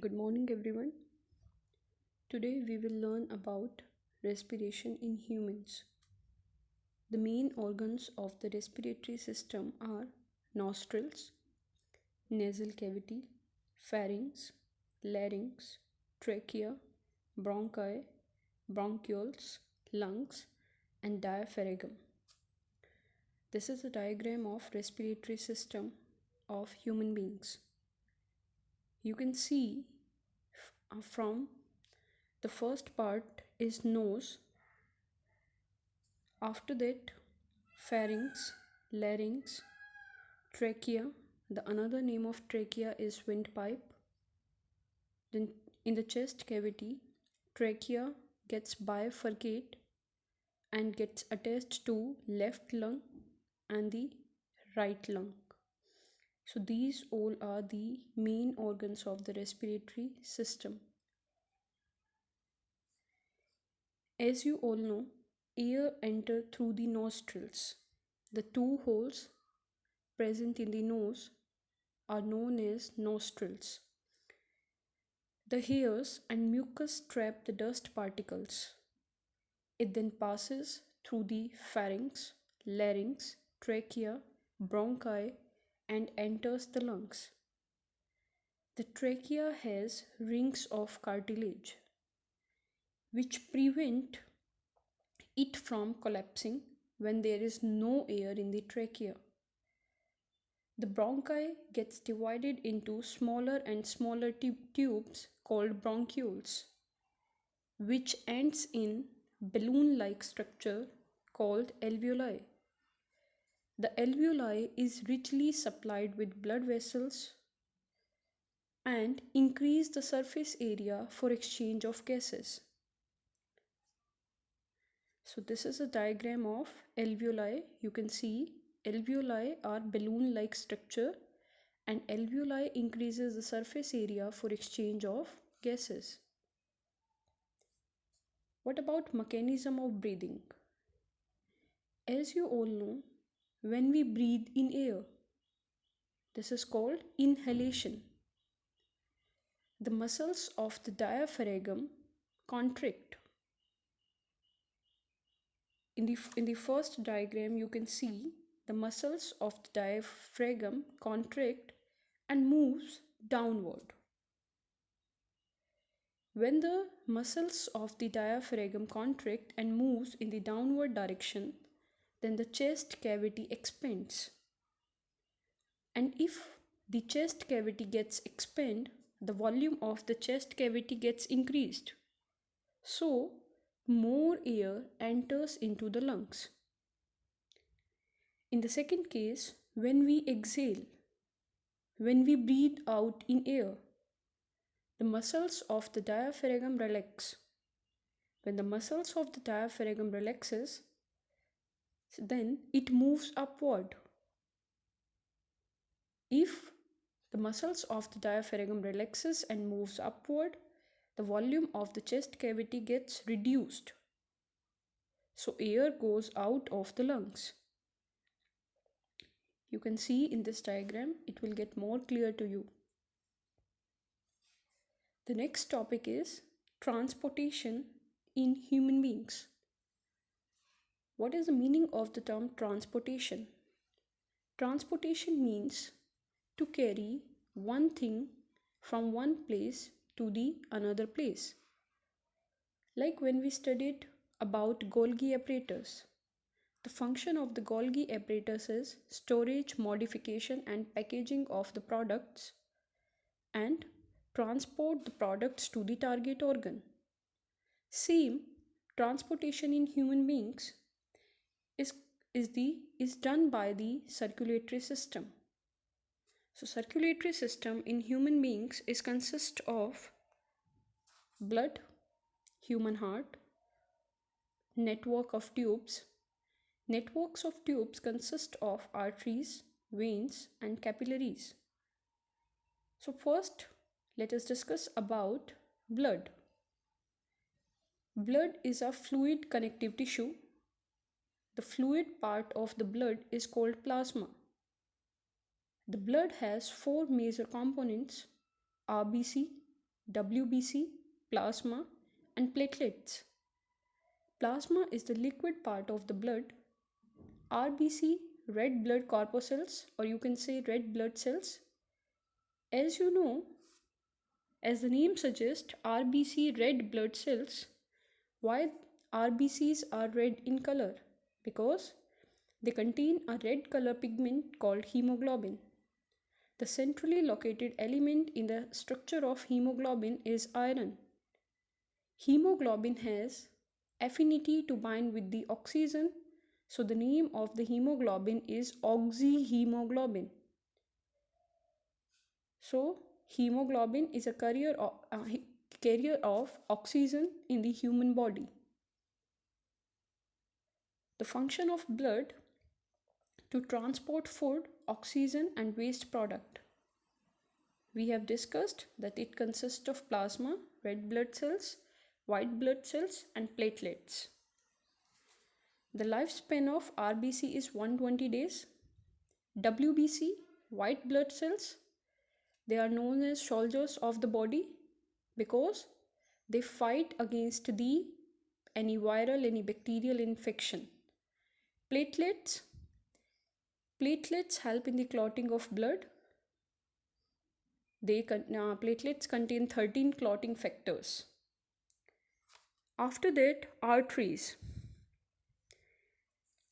Good morning, everyone. Today we will learn about respiration in humans. The main organs of the respiratory system are nostrils, nasal cavity, pharynx, larynx, trachea, bronchi, bronchioles, lungs, and diaphragm. This is a diagram of respiratory system of human beings. You can see from the first part is nose, after that pharynx, larynx, trachea. The another name of trachea is windpipe. Then in the chest cavity, trachea gets bifurcate and gets attached to left lung and the right lung. So these all are the main organs of the respiratory system. As you all know, air enters through the nostrils. The two holes present in the nose are known as nostrils. The hairs and mucus trap the dust particles. It then passes through the pharynx, larynx, trachea, bronchi, and enters the lungs. The trachea has rings of cartilage which prevent it from collapsing when there is no air in the trachea. The bronchi gets divided into smaller and smaller tubes called bronchioles, which ends in balloon-like structure called alveoli. The alveoli is richly supplied with blood vessels and increase the surface area for exchange of gases. So this is a diagram of alveoli. You can see alveoli are balloon-like structure and alveoli increases the surface area for exchange of gases. What about mechanism of breathing? As you all know, when we breathe in air, this is called inhalation. The muscles of the diaphragm contract. In the first diagram, you can see the muscles of the diaphragm contract and moves downward. When the muscles of the diaphragm contract and moves in the downward direction, then the chest cavity expands. And if the chest cavity gets expanded, the volume of the chest cavity gets increased. So, more air enters into the lungs. In the second case, when we exhale, when we breathe out in air, the muscles of the diaphragm relax. When the muscles of the diaphragm relaxes, then it moves upward. If the muscles of the diaphragm relaxes and moves upward, the volume of the chest cavity gets reduced. So air goes out of the lungs. You can see in this diagram, it will get more clear to you. The next topic is transportation in human beings. What is the meaning of the term transportation? Transportation means to carry one thing from one place to the another place. Like when we studied about Golgi apparatus. The function of the Golgi apparatus is storage, modification and packaging of the products and transport the products to the target organ. Same transportation in human beings is done by the circulatory system. So circulatory system in human beings is consist of blood, human heart, network of tubes. Networks of tubes consist of arteries, veins and capillaries. So first, let us discuss about blood. Blood is a fluid connective tissue. The fluid part of the blood is called plasma. The blood has four major components: RBC, WBC, plasma, and platelets. Plasma is the liquid part of the blood. RBC, red blood corpuscles, or you can say red blood cells. As you know, as the name suggests, RBC red blood cells. Why RBCs are red in color? Because they contain a red color pigment called hemoglobin. The centrally located element in the structure of hemoglobin is iron. Hemoglobin has affinity to bind with the oxygen, so the name of the hemoglobin is oxyhemoglobin. So, hemoglobin is a carrier of oxygen in the human body. The function of blood to transport food, oxygen, and waste product. We have discussed that it consists of plasma, red blood cells, white blood cells, and platelets. The lifespan of RBC is 120 days. WBC, white blood cells, they are known as soldiers of the body because they fight against any viral, any bacterial infection. Platelets, platelets help in the clotting of blood. Platelets contain 13 clotting factors. After that, arteries.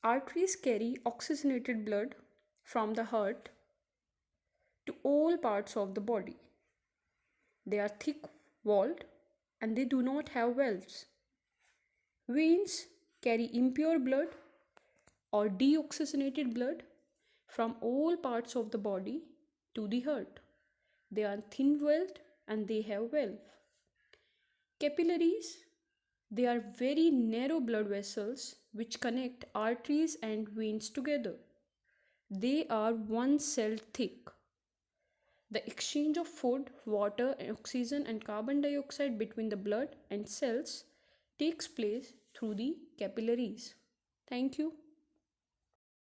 Arteries carry oxygenated blood from the heart to all parts of the body. They are thick walled and they do not have valves. Veins carry impure blood or deoxygenated blood from all parts of the body to the heart. They are thin walled and they have valve. Capillaries, they are very narrow blood vessels which connect arteries and veins together. They are 1 cell thick. The exchange of food, water, oxygen, and carbon dioxide between the blood and cells takes place through the capillaries. Thank you.